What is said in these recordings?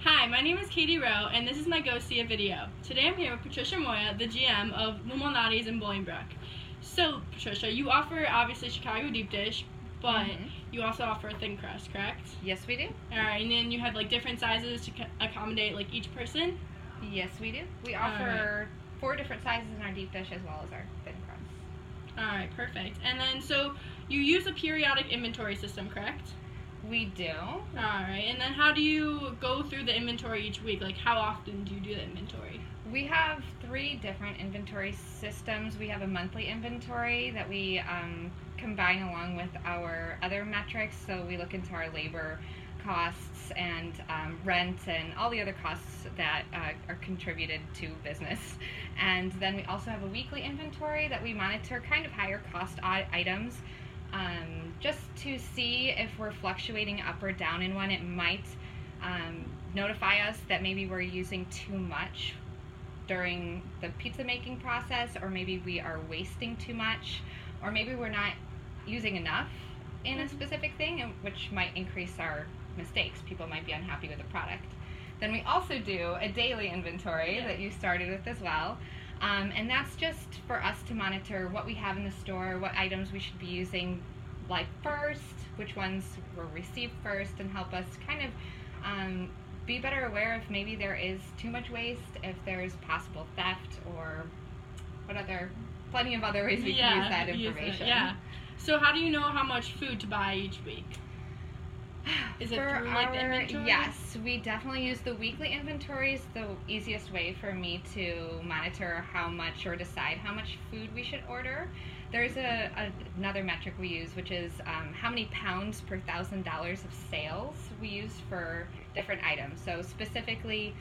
Hi, my name is Katie Rowe, and this is my Go See a Video. Today I'm here with Patricia Moya, the GM of Lumalnati's in Bolingbrook. So, Patricia, you offer obviously Chicago deep dish, but you also offer a thin crust, correct? Yes, we do. Alright, and then you have like different sizes to accommodate like each person? Yes, we do. We offer 4 different sizes in our deep dish as well as our thin crust. Alright, perfect. And then, so you use a periodic inventory system, correct? We do. Alright, and then how do you go through the inventory each week? Like, how often do you do the inventory? We have 3 different inventory systems. We have a monthly inventory that we combine along with our other metrics. So we look into our labor costs and rent and all the other costs that are contributed to business. And then we also have a weekly inventory that we monitor kind of higher cost items. Just to see if we're fluctuating up or down in one. It might notify us that maybe we're using too much during the pizza making process, or maybe we are wasting too much, or maybe we're not using enough in a specific thing, which might increase our mistakes. People might be unhappy with the product. Then we also do a daily inventory that you started with as well. And that's just for us to monitor what we have in the store, what items we should be using like first, which ones were received first, and help us kind of be better aware if maybe there is too much waste, if there's possible theft, or plenty of other ways we can use that information. So how do you know how much food to buy each week? Is it through like the inventory? Yes, we definitely use the weekly inventories. The easiest way for me to monitor how much or decide how much food we should order. There's another metric we use, which is how many pounds per $1,000 of sales we use for different items. So specifically,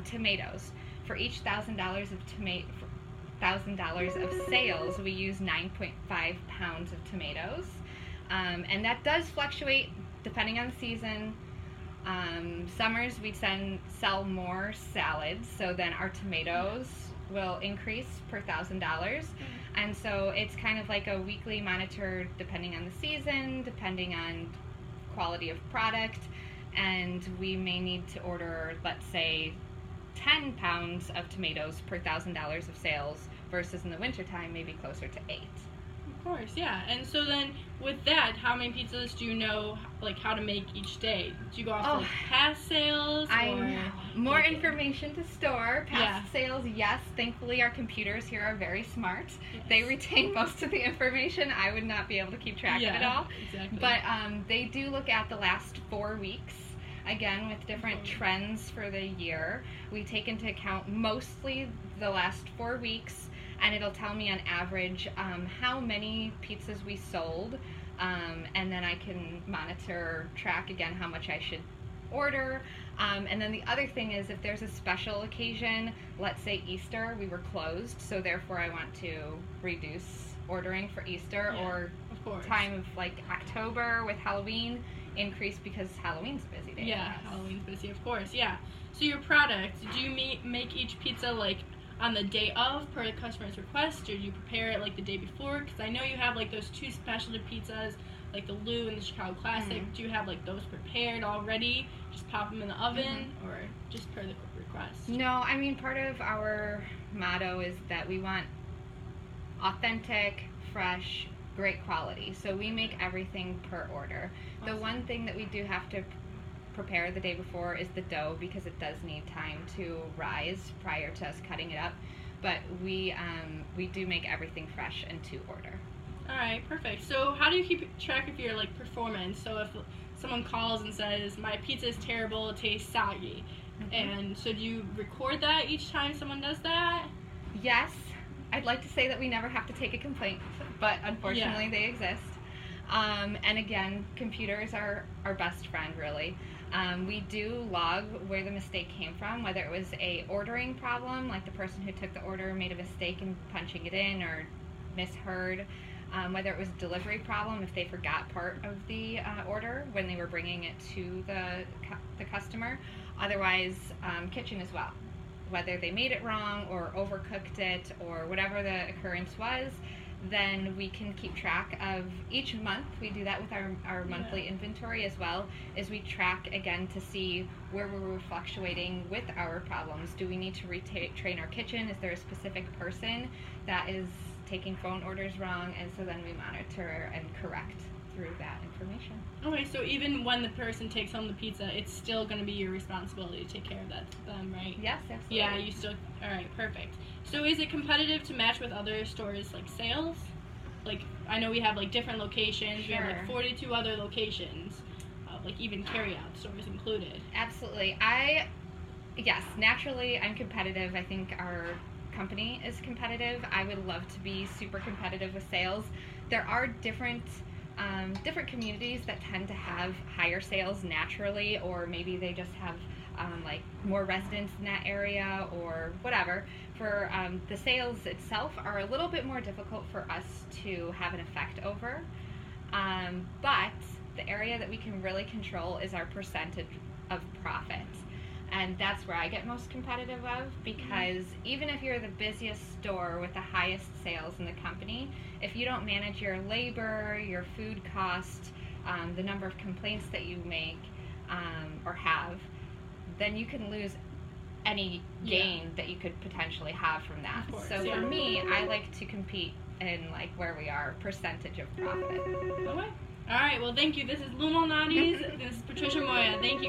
tomatoes. For each $1,000 of sales, we use 9.5 pounds of tomatoes, and that does fluctuate depending on the season. Summers we sell more salads, so then our tomatoes will increase per $1,000. And so it's kind of like a weekly monitor depending on the season, depending on quality of product, and we may need to order, let's say, 10 pounds of tomatoes per $1,000 of sales, versus in the wintertime maybe closer to 8. Of course, yeah. And so then with that, how many pizzas do you know like how to make each day? Do you go off like past sales? I know. More information to store. Past sales, yes. Thankfully our computers here are very smart. Yes. They retain most of the information. I would not be able to keep track of it all. Exactly. But they do look at the last 4 weeks. Again, with different trends for the year. We take into account mostly the last 4 weeks, and it'll tell me on average how many pizzas we sold, and then I can track again how much I should order. And then the other thing is, if there's a special occasion, let's say Easter, we were closed, so therefore I want to reduce ordering for Easter, or time of like October with Halloween, increase because Halloween's a busy day. Yeah, Halloween's busy, of course, yeah. So your product, do you make each pizza like on the day of per the customer's request, or do you prepare it like the day before? Because I know you have like those 2 specialty pizzas, like the Lou and the Chicago Classic. Do you have like those prepared already? Just pop them in the oven, or just per the request? No, I mean, part of our motto is that we want authentic, fresh, great quality. So we make everything per order. Awesome. The one thing that we do have to prepare the day before is the dough, because it does need time to rise prior to us cutting it up. But we do make everything fresh and to order. All right, perfect. So how do you keep track of your like performance? So if someone calls and says my pizza is terrible, it tastes soggy, and so do you record that each time someone does that? Yes. I'd like to say that we never have to take a complaint, but unfortunately they exist. And again, computers are our best friend, really. We do log where the mistake came from, whether it was a ordering problem, like the person who took the order made a mistake in punching it in or misheard, whether it was a delivery problem, if they forgot part of the order when they were bringing it to the customer. Otherwise, kitchen as well. Whether they made it wrong or overcooked it or whatever the occurrence was, then we can keep track of each month. We do that with our monthly inventory as well, is we track again to see where we're fluctuating with our problems. Do we need to retrain our kitchen? Is there a specific person that is taking phone orders wrong? And so then we monitor and correct through that information. Okay, so even when the person takes home the pizza, it's still going to be your responsibility to take care of them, right? Yes, absolutely. Yeah, you still. All right, perfect. So is it competitive to match with other stores like sales? Like I know we have like different locations. Sure. We have like 42 other locations, like even carry-out stores included. Absolutely. Yes, naturally I'm competitive. I think our company is competitive. I would love to be super competitive with sales. There are different communities that tend to have higher sales naturally, or maybe they just have like more residents in that area or whatever. For the sales itself are a little bit more difficult for us to have an effect over, but the area that we can really control is our percentage of profit. And that's where I get most competitive of, because even if you're the busiest store with the highest sales in the company, if you don't manage your labor, your food cost, the number of complaints that you make or have, then you can lose any gain that you could potentially have from that. Of course, so for me, I like to compete in like where we are, percentage of profit. Okay. All right. Well, thank you. This is Lou Malnati's. This is Patricia Moya. Thank you.